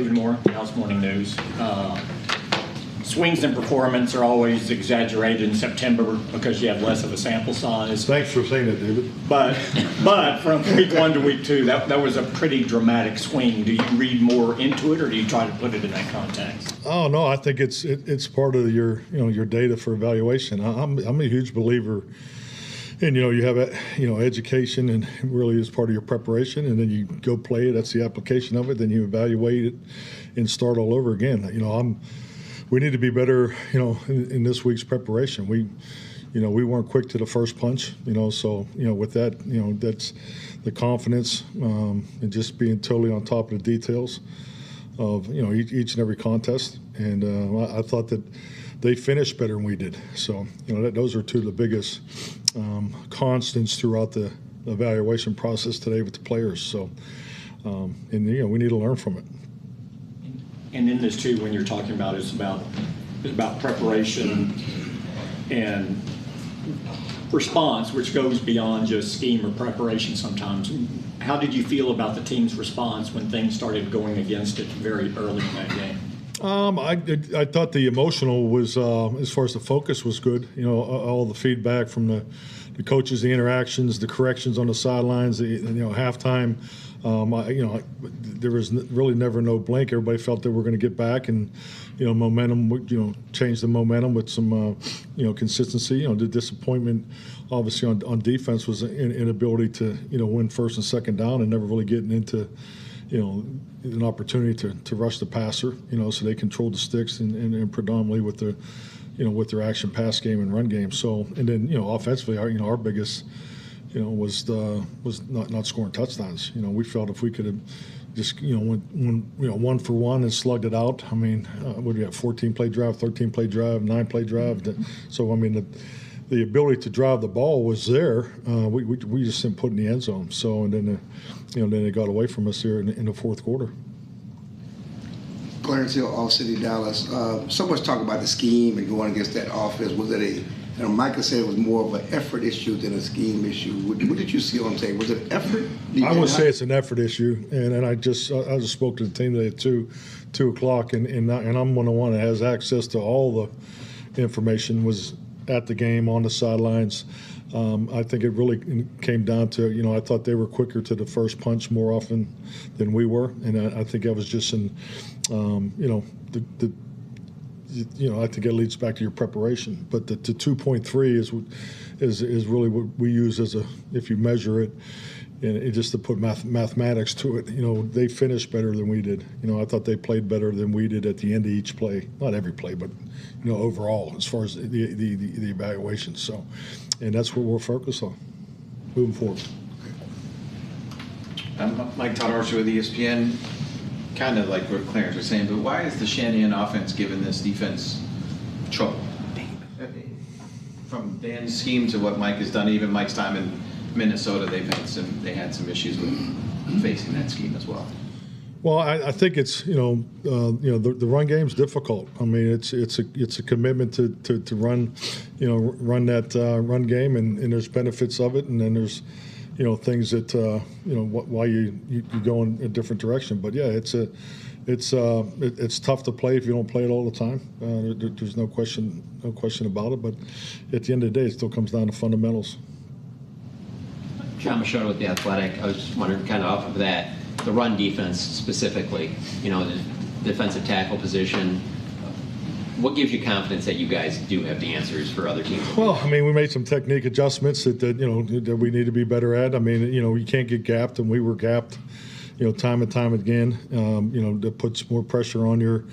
David Moore, Dallas Morning News. Swings in performance are always exaggerated in September because you have less of a sample size. Thanks for saying that, David. But from week 1 to week 2, that was a pretty dramatic swing. Do you read more into it, or do you try to put it in that context? Oh no, I think it's part of your data for evaluation. I'm a huge believer. And you have education, and it really is part of your preparation, and then you go play it. That's the application of it. Then you evaluate it and start all over again. We need to be better. In this week's preparation, we weren't quick to the first punch. So with that, that's the confidence and just being totally on top of the details of each and every contest. And I thought that they finished better than we did. So those are two of the biggest constants throughout the evaluation process today with the players. So we need to learn from it. And in this too, when you're talking about it's about preparation and response, which goes beyond just scheme or preparation sometimes. How did you feel about the team's response when things started going against it very early in that game? I thought the emotional was, as far as the focus was good. All the feedback from the coaches, the interactions, the corrections on the sidelines, halftime. There was really never no blink. Everybody felt that we're going to get back, and momentum. Change the momentum with some consistency. The disappointment, obviously, on defense was an inability to win first and second down, and never really getting into an opportunity to rush the passer, so they controlled the sticks and predominantly with the, with their action pass game and run game. So, and then, offensively, our biggest, was not scoring touchdowns. We felt if we could have just, went 1 for 1 and slugged it out. I mean, what do you have, 14-play drive, 13-play drive, 9-play drive? So, I mean, the ability to drive the ball was there. We just didn't put in the end zone. So, and then, then it got away from us here in the fourth quarter. Clarence Hill, All City, Dallas. So much talk about the scheme and going against that offense. Was it Micah said it was more of an effort issue than a scheme issue. What did you see on tape? Was it effort? I would say it's an effort issue, and I just spoke to the team today at 2 o'clock, and I'm one that has access to all the information. Was at the game on the sidelines. I think it really came down to, I thought they were quicker to the first punch more often than we were, and I think that was just in, I think it leads back to your preparation. But the 2.3 is really what we use as if you measure it, and just to put mathematics to it. They finished better than we did. I thought they played better than we did at the end of each play. Not every play, but overall as far as the evaluation. So, and that's what we're focused on moving forward. I'm Mike Todd with ESPN. Kind of like what Clarence was saying, but why is the Shanahan offense giving this defense trouble? From Dan's scheme to what Mike has done, even Mike's time in Minnesota, they had some issues with facing that scheme as well. Well, I think it's the run game's difficult. I mean, it's a commitment to run that run game, and there's benefits of it, and then there's things that why you go in a different direction. But yeah, it's tough to play if you don't play it all the time. There's no question about it. But at the end of the day, it still comes down to fundamentals. John Machado with The Athletic. I was just wondering, kind of off of that, the run defense specifically, the defensive tackle position. What gives you confidence that you guys do have the answers for other teams? Well, I mean, we made some technique adjustments that we need to be better at. I mean, you can't get gapped, and we were gapped, time and time again. That puts more pressure on your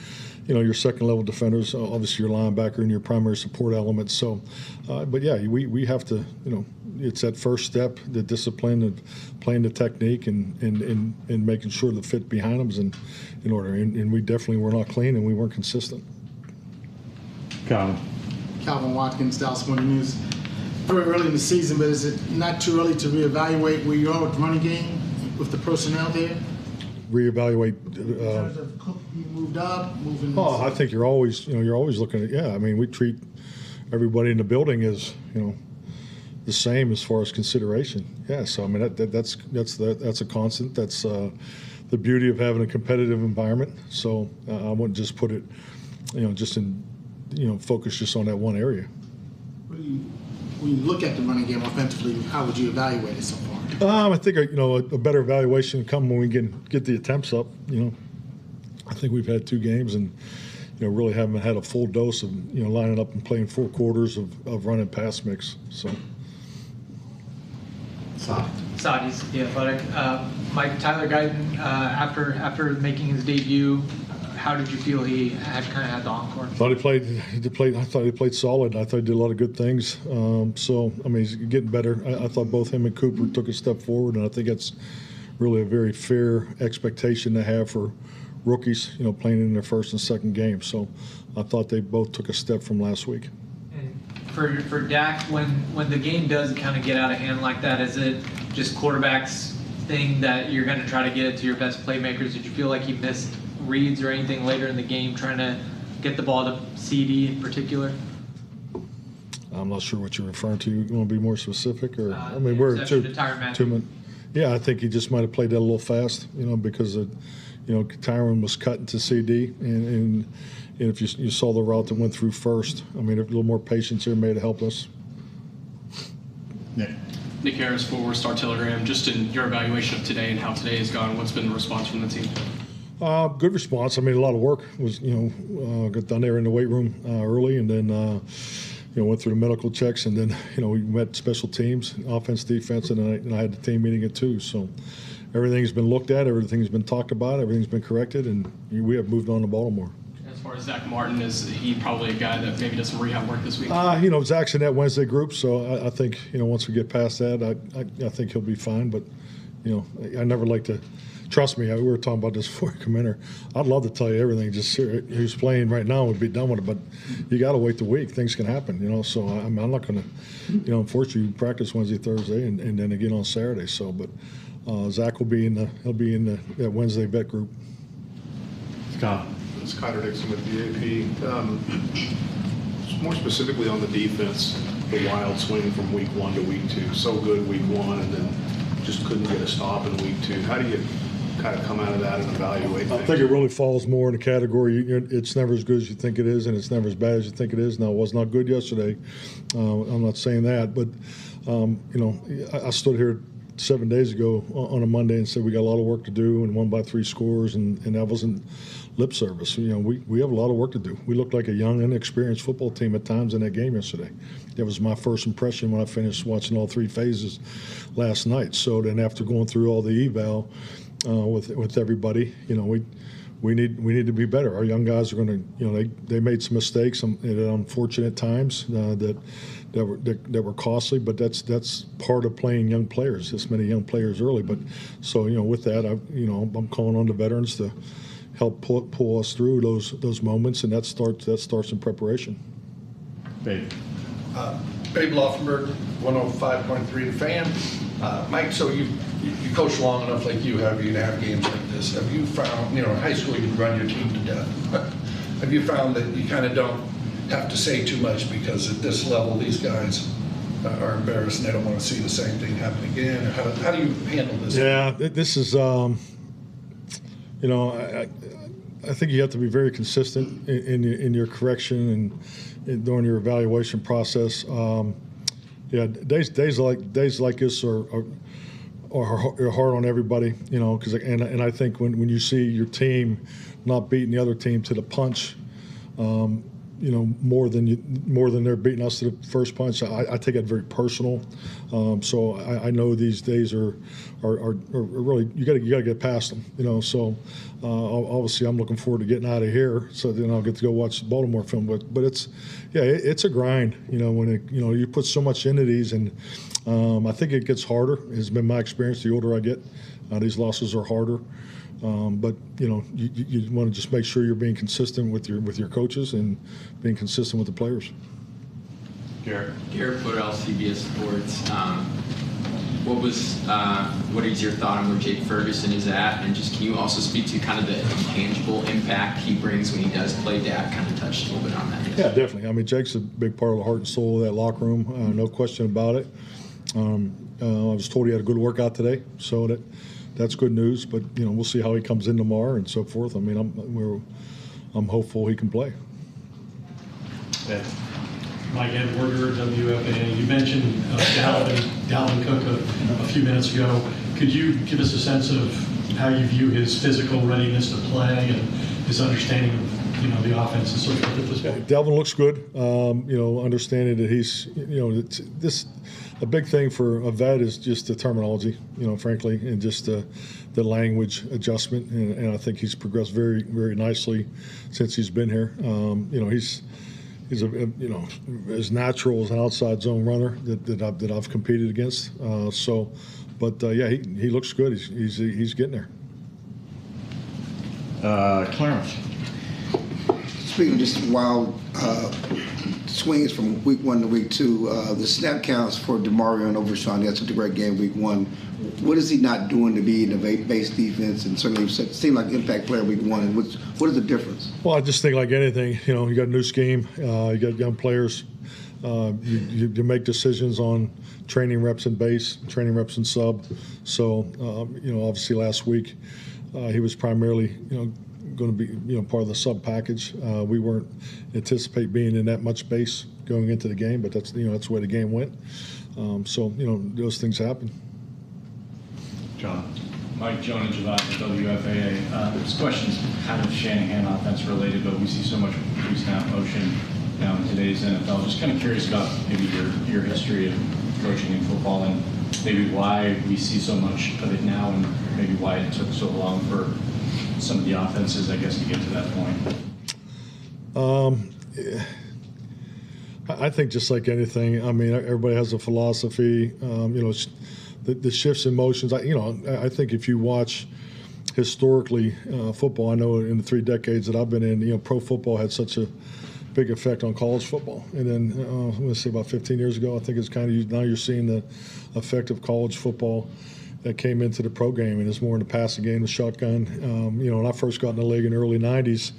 second level defenders, obviously your linebacker and your primary support elements. So, but yeah, we have to, it's that first step, the discipline of playing the technique and making sure the fit behind them is in order. And we definitely were not clean, and we weren't consistent. Calvin Watkins, Dallas Morning News. Very early in the season, but is it not too early to reevaluate where you are with the running game, with the personnel there? Reevaluate. In terms of Cook being moved up, moving. Oh, I think you're always looking at. Yeah, I mean, we treat everybody in the building as the same as far as consideration. Yeah, so I mean that's a constant. That's the beauty of having a competitive environment. So I wouldn't just put it, just in, focus just on that one area. When you look at the running game offensively, how would you evaluate it so far? I think a better evaluation will come when we get the attempts up. I think we've had 2 games and really haven't had a full dose of lining up and playing 4 quarters of running pass mix. So. Saudi's The Athletic. Mike, Tyler Guyton, after making his debut, how did you feel he had the encore? I thought he played solid. I thought he did a lot of good things. He's getting better. I thought both him and Cooper took a step forward, and I think that's really a very fair expectation to have for rookies, playing in their first and second game. So I thought they both took a step from last week. And for Dak, when the game does kind of get out of hand like that, is it just quarterback's thing that you're going to try to get it to your best playmakers? Did you feel like he missed reads or anything later in the game trying to get the ball to CD in particular? I'm not sure what you're referring to. You want to be more specific, or we're two minutes. Yeah, I think he just might have played that a little fast, because Tyron was cutting to CD, and if you saw the route that went through first, a little more patience here may have helped us. Nick Harris, for Star Telegram. Just in your evaluation of today and how today has gone, what's been the response from the team? Good response. A lot of work was, got done there in the weight room early, and then, went through the medical checks, and then, we met special teams, offense, defense, and I had the team meeting at 2. So everything's been looked at, everything's been talked about, everything's been corrected, and we have moved on to Baltimore. As far as Zach Martin, is he probably a guy that maybe does some rehab work this week? Zach's in that Wednesday group, so I think, once we get past that, I think he'll be fine. But, I never like to. Trust me, we were talking about this before I come in here. I'd love to tell you everything. Just who's playing right now would be done with it, but you got to wait the week. Things can happen, So I'm not going to, unfortunately, practice Wednesday, Thursday, and then again on Saturday. So, but Zach will be he'll be in that Wednesday vet group. Scott. It's Connor Dixon with BAP. More specifically on the defense, the wild swing from week 1 to week 2. So good week 1, and then just couldn't get a stop in week 2. How do you kind of come out of that and evaluate things? I think it really falls more in the category, it's never as good as you think it is, and it's never as bad as you think it is. Now, it was not good yesterday. I'm not saying that, but, I stood here 7 days ago on a Monday and said we got a lot of work to do and won by 3 scores, and that wasn't lip service. We have a lot of work to do. We looked like a young, inexperienced football team at times in that game yesterday. That was my first impression when I finished watching all 3 phases last night. So then after going through all the eval with everybody, we need to be better. Our young guys are going to, they made some mistakes at unfortunate times that were costly, but that's part of playing young players. This many young players early, but so with that, I'm calling on the veterans to help pull us through those moments, and that starts in preparation. Dave. Babe Laufenberg, 105.3 The Fan. Mike, so you coach long enough like you have, to have games like this. Have you found, in high school you run your team to death. Have you found that you kind of don't have to say too much because at this level these guys are embarrassed and they don't want to see the same thing happen again? Or how do you handle this? Yeah, this is, I think you have to be very consistent in your correction and during your evaluation process. Days like this are hard on everybody, because and I think when you see your team not beating the other team to the punch, more than they're beating us to the first punch, I take it very personal. So I know these days are really you got to get past them. So obviously I'm looking forward to getting out of here, so then I'll get to go watch the Baltimore film. But it's a grind. When you put so much into these, and I think it gets harder. It's been my experience. The older I get, these losses are harder. But you want to just make sure you're being consistent with your coaches and being consistent with the players. Garrett Footerl, CBS Sports. What is your thought on where Jake Ferguson is at, and just can you also speak to kind of the intangible impact he brings when he does play? Dak kind of touched a little bit on that. Yeah, definitely. Jake's a big part of the heart and soul of that locker room, no question about it. I was told he had a good workout today, so that that's good news. But we'll see how he comes in tomorrow and so forth. I mean, I'm hopeful he can play. Mike Edwarder, WFAA. You mentioned Dalvin Cook a few minutes ago. Could you give us a sense of how you view his physical readiness to play and his understanding of the offense and so forth at this point? Dalvin looks good. Understanding that he's a big thing for a vet is just the terminology, frankly, and just the language adjustment. And I think he's progressed very, very nicely since he's been here. He's as natural as an outside zone runner that I've competed against. He looks good. He's getting there. Clarence. Speaking of just wild swings from week 1 to week 2, the snap counts for DeMario and Overshawn, he had such a great game week 1. What is he not doing to be in the base defense? And certainly seemed like impact player week 1. And what is the difference? Well, I just think like anything, you got a new scheme, you got young players. You make decisions on training reps in base, training reps in sub. So, obviously last week he was primarily, going to be, part of the sub package. We weren't anticipate being in that much base going into the game, but that's the way the game went. Those things happen. John. Mike, Jonah Javad, WFAA. This question's kind of Shanahan offense related, but we see so much pre-snap motion now in today's NFL. Just kind of curious about maybe your history of coaching in football and maybe why we see so much of it now and maybe why it took so long for some of the offenses, I guess, to get to that point. I think just like anything, I mean, everybody has a philosophy. The shifts in motions. I think if you watch historically football, I know in the 3 decades that I've been in, pro football had such a big effect on college football. And then I'm going to say about 15 years ago, I think it's kind of now you're seeing the effect of college football that came into the pro game, and it's more in the passing game, the shotgun. When I first got in the league in the early 90s,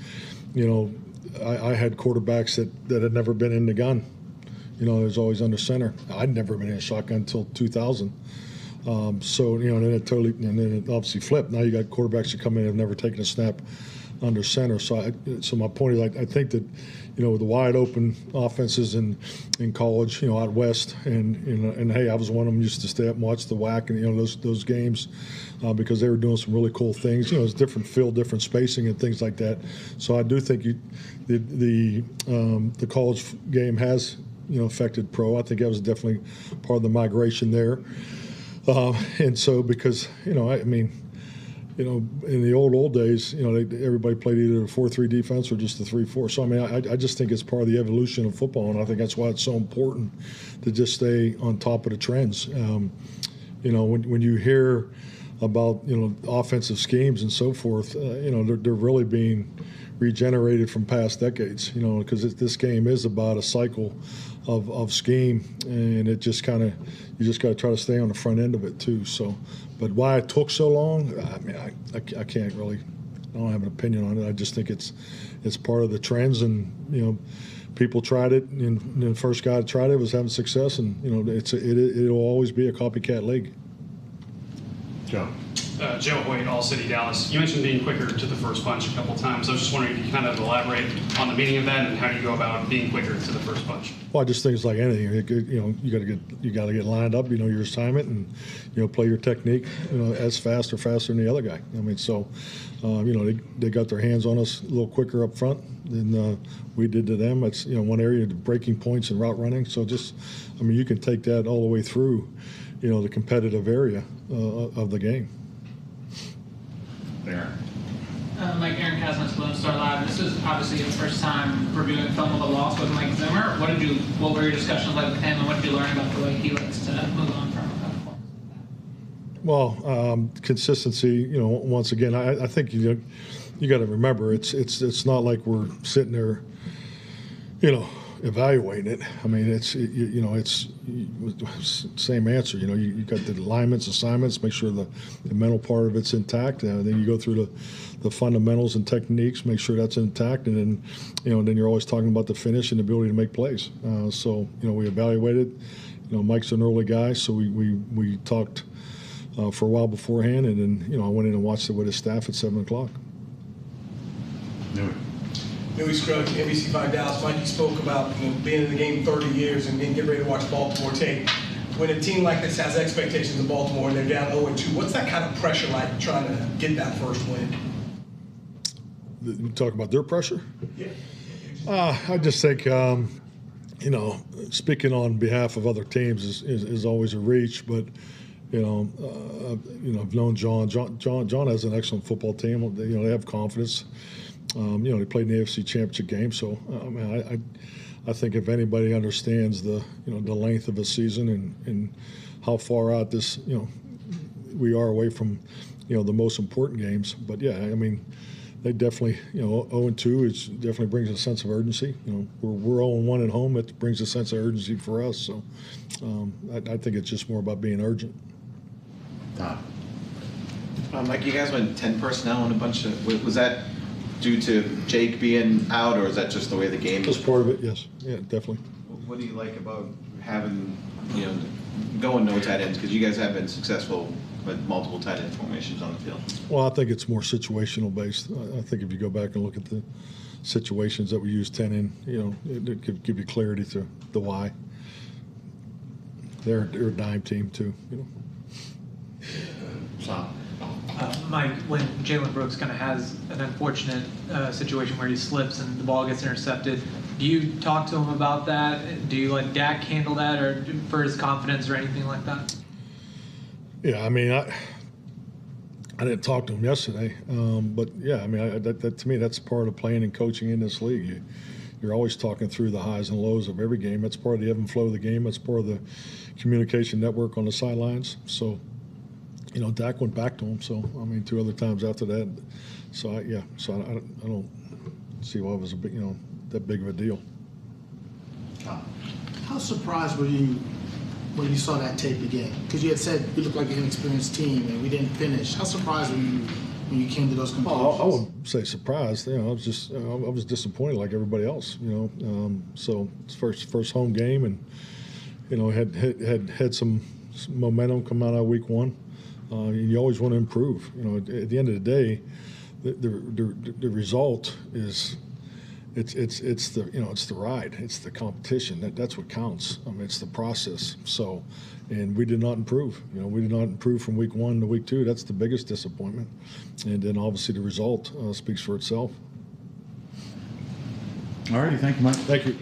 I had quarterbacks that had never been in the gun. It was always under center. I'd never been in a shotgun until 2000. And then it obviously flipped. Now you got quarterbacks that come in and have never taken a snap under center. So my point is, I think that, with the wide open offenses in college, out west, and hey, I was one of them used to stay up and watch the WAC and those games because they were doing some really cool things. It's different field, different spacing, and things like that. So I do think the college game has affected pro. I think that was definitely part of the migration there. And so because in the old days, everybody played either a 4-3 defense or just a 3-4. So I just think it's part of the evolution of football, and I think that's why it's so important to just stay on top of the trends. When you hear about offensive schemes and so forth, they're really being regenerated from past decades. Because this game is about a cycle of scheme, and it just kind of you just got to try to stay on the front end of it too. So, but why it took so long, I can't really. I don't have an opinion on it. I just think it's part of the trends, and people tried it, and the first guy that tried it was having success, and it'll always be a copycat league. Joe. Joe Hoyt, All City, Dallas. You mentioned being quicker to the first punch a couple times. I was just wondering if you kind of elaborate on the meaning of that and how you go about being quicker to the first punch. Well, I just think it's like anything. You got to get lined up. Your assignment, and play your technique. As fast or faster than the other guy. They got their hands on us a little quicker up front than we did to them. It's one area, the breaking points and route running. So you can take that all the way through, the competitive area of the game. Aaron. Like Aaron Kasnitz, Lone Star Live. This is obviously your first time reviewing film of a loss with Mike Zimmer. What were your discussions like with him, and what did you learn about the way he likes to move on from a performance? Well, consistency. Once again, I think you got to remember it's not like we're sitting there, evaluating it. It's same answer. You got the alignments, assignments, make sure the mental part of it's intact. Then you go through the fundamentals and techniques, make sure that's intact, and then then you're always talking about the finish and the ability to make plays. We evaluated. Mike's an early guy, so we talked for a while beforehand, and then I went in and watched it with his staff at 7 o'clock. Louis Scruggs, NBC5 Dallas. Mike, you spoke about being in the game 30 years and getting ready to watch Baltimore take. When a team like this has expectations of Baltimore and they're down 0-2, what's that kind of pressure like trying to get that first win? You talk about their pressure? Yeah. I just think, speaking on behalf of other teams is always a reach, but I've known John. John has an excellent football team. They have confidence. They played in the AFC Championship game, so I think if anybody understands the length of a season and how far out this we are away from the most important games, but yeah, I mean, they definitely 0-2 is definitely brings a sense of urgency. We're 0-1 at home. It brings a sense of urgency for us. So I think it's just more about being urgent. Mike, you guys went 10 personnel and a bunch of. Was that due to Jake being out, or is that just the way the game? That's part of it. Yes. Yeah, definitely. What do you like about having going no tight ends? Because you guys have been successful with multiple tight end formations on the field. Well, I think it's more situational based. I think if you go back and look at the situations that we use 10 in, it could give you clarity to the why. They're a dime team too. Mike, when Jalen Brooks kind of has an unfortunate situation where he slips and the ball gets intercepted, do you talk to him about that? Do you let Dak handle that, or for his confidence or anything like that? Yeah, I mean, I didn't talk to him yesterday, but yeah, I mean, that to me, that's part of playing and coaching in this league. You're always talking through the highs and lows of every game. That's part of the ebb and flow of the game. That's part of the communication network on the sidelines. So, Dak went back to him. So, I mean, 2 other times after that. So, I don't see why it was a big, that big of a deal. How surprised were you when you saw that tape again? Because you had said we looked like an inexperienced team and we didn't finish. How surprised were you when you came to those conclusions? I wouldn't say surprised. I was just I was disappointed like everybody else. So it's first home game, and had some momentum come out of week 1. You always want to improve. At the end of the day, the result is. It's the ride. It's the competition. That's what counts. I mean, it's the process. So, and we did not improve. We did not improve from week 1 to week 2. That's the biggest disappointment. And then obviously the result speaks for itself. All righty, thank you, Mike. Thank you.